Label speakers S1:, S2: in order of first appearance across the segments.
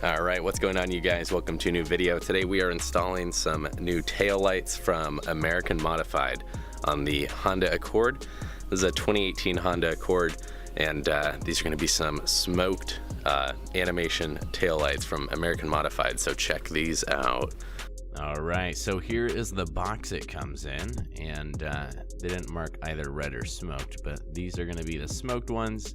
S1: All right, what's going on, you guys? Welcome to a new video. Today we are installing some new taillights from American Modified on the Honda Accord. This is a 2018 Honda Accord, and these are going to be some smoked animation taillights from American Modified, so check these out.
S2: All right, so here is the box it comes in, and they didn't mark either red or smoked, but these are going to be the smoked ones.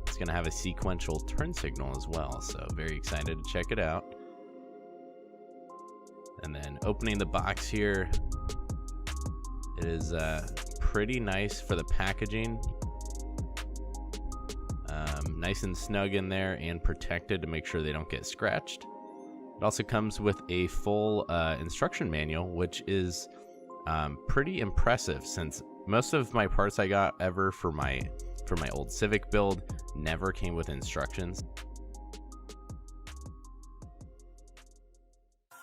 S2: It's going to have a sequential turn signal as well, so very excited to check it out. And then opening the box here, it is pretty nice for the packaging. Nice and snug in there and protected to make sure they don't get scratched. It also comes with a full instruction manual, which is pretty impressive, since most of my parts I got ever for my old Civic build never came with instructions.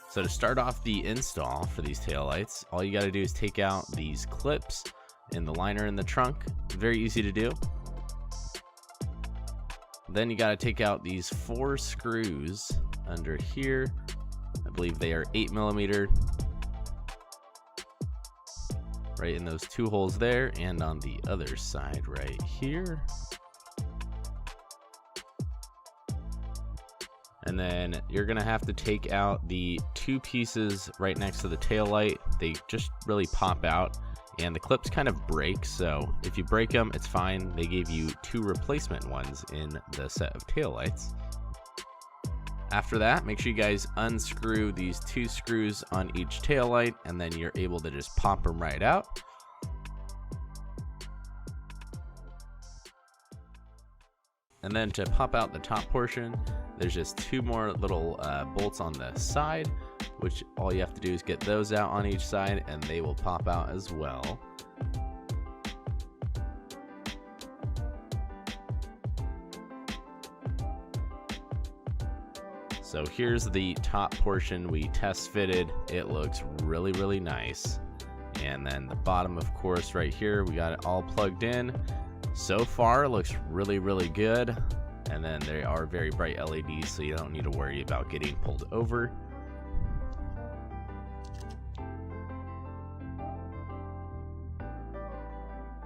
S2: So to start off the install for these taillights, all you got to do is take out these clips in the liner in the trunk. Very easy to do. Then you got to take out these 4 screws under here. I believe they are 8mm, right in those 2 holes there, and on the other side right here. And then you're gonna have to take out the 2 pieces right next to the taillight. They just really pop out, and the clips kind of break, so if you break them, it's fine. They gave you 2 replacement ones in the set of taillights. After that, make sure you guys unscrew these 2 screws on each taillight, and then you're able to just pop them right out. And then to pop out the top portion, there's just 2 more little bolts on the side, which all you have to do is get those out on each side, and they will pop out as well. So here's the top portion we test fitted. It looks really, really nice. And then the bottom, of course, right here, we got it all plugged in. So far, it looks really, really good. And then they are very bright LEDs, so you don't need to worry about getting pulled over.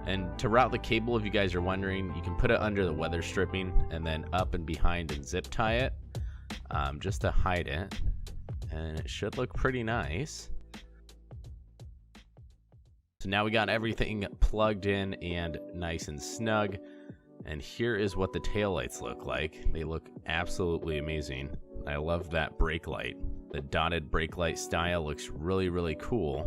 S2: And to route the cable, if you guys are wondering, you can put it under the weather stripping and then up and behind and zip tie it, just to hide it. And it should look pretty nice. So now we got everything plugged in and nice and snug. And here is what the taillights look like. They look absolutely amazing. I love that brake light. The dotted brake light style looks really, really cool.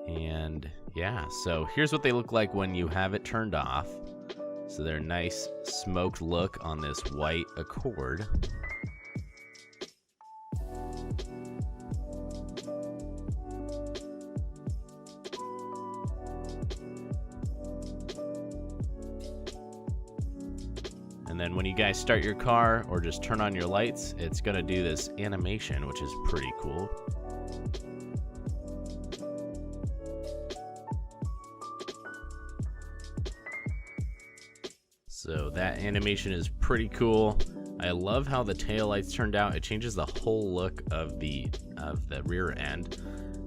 S2: And yeah, so here's what they look like when you have it turned off. So they're a nice smoked look on this white Accord. And then when you guys start your car or just turn on your lights, it's gonna do this animation, which is pretty cool. So that animation is pretty cool. I love how the taillights turned out. It changes the whole look of the rear end.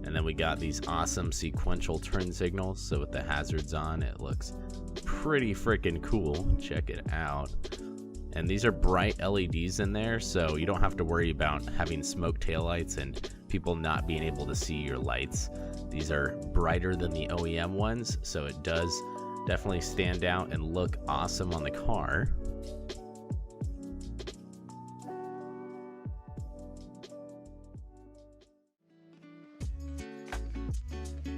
S2: And then we got these awesome sequential turn signals. So with the hazards on, it looks pretty freaking cool. Check it out. And these are bright LEDs in there, so you don't have to worry about having smoke taillights and people not being able to see your lights. These are brighter than the OEM ones, so it does definitely stand out and look awesome on the car.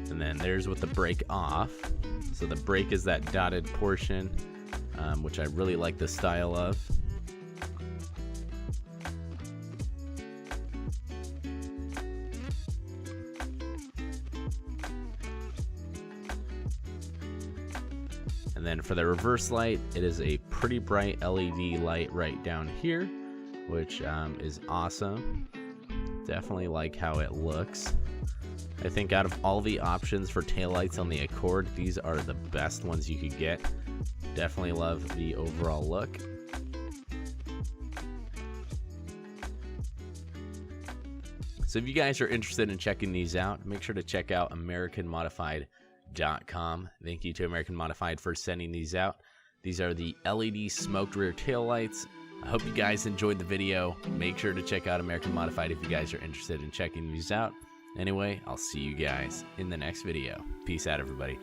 S2: And then there's with the brake off. So the brake is that dotted portion, which I really like the style of. And then for the reverse light, it is a pretty bright LED light right down here, which is awesome. Definitely like how it looks. I think out of all the options for taillights on the Accord, these are the best ones you could get. Definitely love the overall look. So if you guys are interested in checking these out, make sure to check out AmericanModified.com. Thank you to American Modified for sending these out. These are the LED smoked rear taillights. I hope you guys enjoyed the video. Make sure to check out American Modified if you guys are interested in checking these out. Anyway, I'll see you guys in the next video. Peace out, everybody.